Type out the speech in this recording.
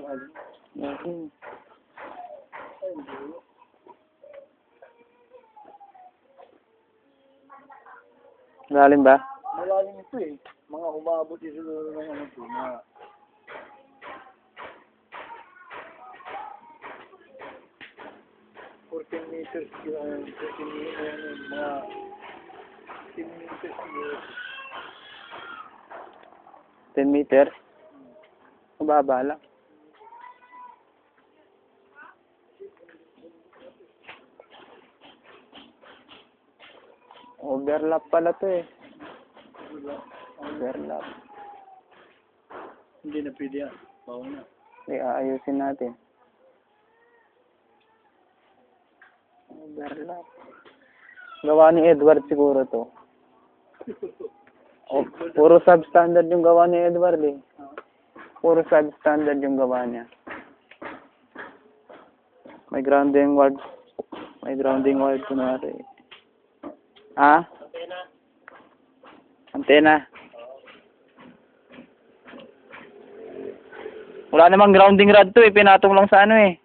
Okay. Lalim ba? Malalim ito eh. Mga umabot ito ng ano ito. Mga 14 meters. 14 meters. Mga 10 meters. 10 meters? Mababa lang. Overlap pala to eh. Overlap. Hindi na pwede yan. Bawa na. Aayusin natin. Overlap. Gawa ni Edward siguro to. Oh, puro substandard yung gawa ni Edward eh. Puro substandard yung gawa niya. May grounding word. May grounding word kunwari. Ah? Antena. Wala namang grounding rod to eh. Pinatong lang sa ano eh.